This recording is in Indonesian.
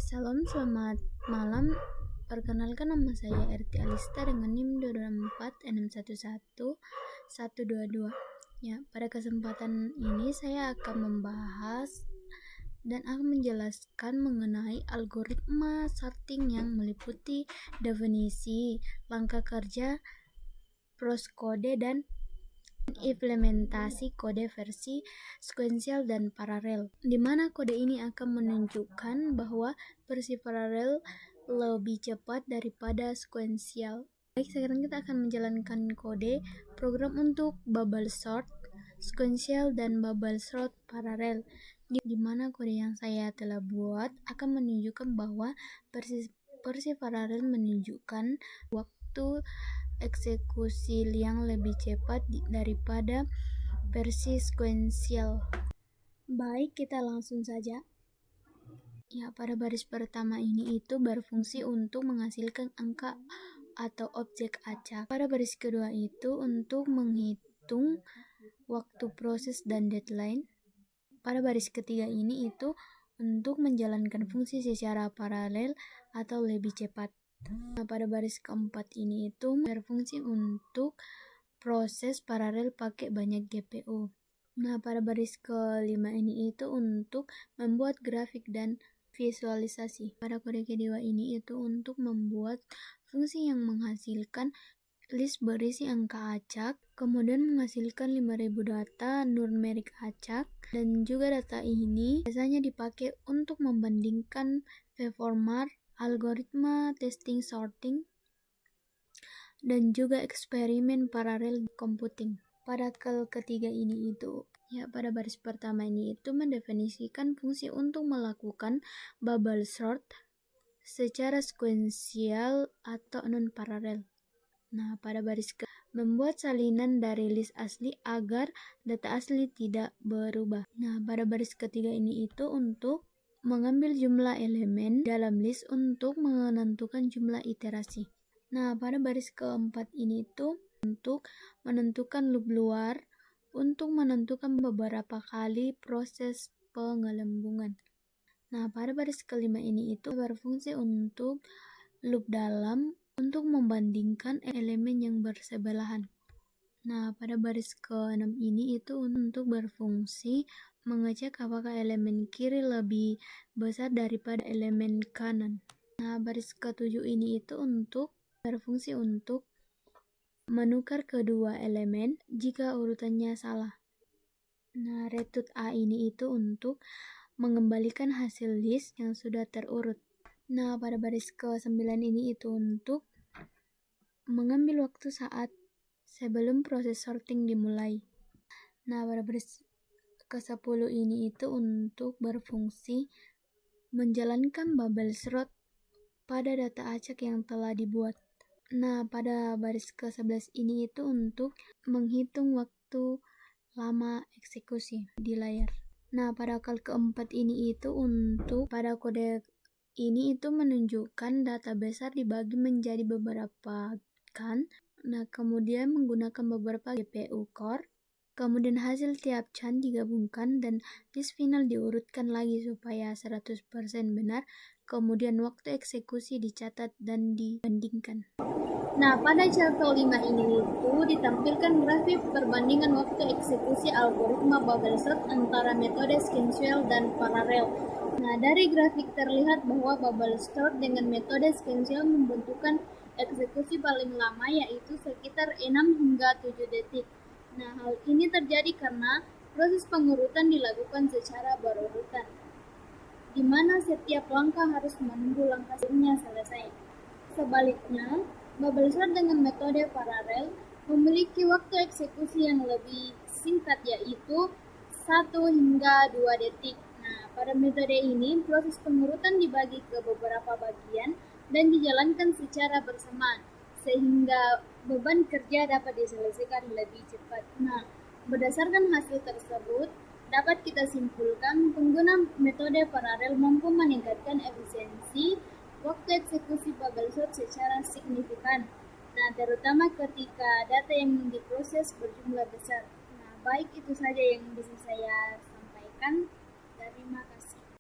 Salam, selamat malam. Perkenalkan, nama saya RT Alista dengan NIM 224611122. Ya, pada kesempatan ini saya akan membahas dan akan menjelaskan mengenai algoritma sorting yang meliputi definisi, langkah kerja, proses kode, dan implementasi kode versi sekuensial dan paralel, di mana kode ini akan menunjukkan bahwa versi paralel lebih cepat daripada sekuensial. Baik, sekarang kita akan menjalankan kode program untuk bubble sort sekuensial dan bubble sort paralel, di mana kode yang saya telah buat akan menunjukkan bahwa versi paralel menunjukkan waktu eksekusi yang lebih cepat daripada versi sekuensial. Baik, kita langsung saja. Ya, pada baris pertama ini itu berfungsi untuk menghasilkan angka atau objek acak. Pada baris kedua itu untuk menghitung waktu proses dan deadline. Pada baris ketiga ini itu untuk menjalankan fungsi secara paralel atau lebih cepat. Nah, pada baris keempat ini itu berfungsi untuk proses paralel pakai banyak GPU. Nah, pada baris kelima ini itu untuk membuat grafik dan visualisasi. Pada kode kedua ini itu untuk membuat fungsi yang menghasilkan list berisi angka acak, kemudian menghasilkan 5000 data numerik acak, dan juga data ini biasanya dipakai untuk membandingkan performa algoritma testing sorting dan juga eksperimen paralel computing. Pada ketiga ini itu pada baris pertama ini itu mendefinisikan fungsi untuk melakukan bubble sort secara sekuensial atau non paralel. Nah, pada baris membuat salinan dari list asli agar data asli tidak berubah. Nah, pada baris ketiga ini itu untuk mengambil jumlah elemen dalam list untuk menentukan jumlah iterasi. Nah, pada baris keempat ini itu untuk menentukan loop luar untuk menentukan beberapa kali proses penggelembungan. Nah, pada baris kelima ini itu berfungsi untuk loop dalam untuk membandingkan elemen yang bersebelahan. Nah, pada baris ke-6 ini itu untuk berfungsi mengecek apakah elemen kiri lebih besar daripada elemen kanan. Nah, baris ke-7 ini itu untuk berfungsi untuk menukar kedua elemen jika urutannya salah. Nah, return A ini itu untuk mengembalikan hasil list yang sudah terurut. Nah, pada baris ke-9 ini itu untuk mengambil waktu saat sebelum proses sorting dimulai. Nah, pada baris ke-10 ini itu untuk berfungsi menjalankan bubble sort pada data acak yang telah dibuat. Nah, pada baris ke-11 ini itu untuk menghitung waktu lama eksekusi di layar. Nah, pada keempat ini itu untuk pada kode ini itu menunjukkan data besar dibagi menjadi beberapa kan. Nah, kemudian menggunakan beberapa GPU core. Kemudian hasil tiap can digabungkan dan list final diurutkan lagi supaya 100% benar. Kemudian waktu eksekusi dicatat dan dibandingkan. Nah, pada chart 5 ini itu ditampilkan grafik perbandingan waktu eksekusi algoritma bubble sort antara metode sekuensial dan paralel. Nah, dari grafik terlihat bahwa bubble sort dengan metode sekuensial membutuhkan eksekusi paling lama yaitu sekitar 6 hingga 7 detik. Nah, hal ini terjadi karena proses pengurutan dilakukan secara berurutan, di mana setiap langkah harus menunggu langkah sebelumnya selesai. Sebaliknya, bubble sort dengan metode paralel memiliki waktu eksekusi yang lebih singkat yaitu 1 hingga 2 detik. Nah, pada metode ini proses pengurutan dibagi ke beberapa bagian dan dijalankan secara bersamaan sehingga beban kerja dapat diselesaikan lebih cepat. Nah, berdasarkan hasil tersebut dapat kita simpulkan pengguna metode paralel mampu meningkatkan efisiensi waktu eksekusi bubble sort secara signifikan. Nah, terutama ketika data yang diproses berjumlah besar. Nah, baik itu saja yang bisa saya sampaikan.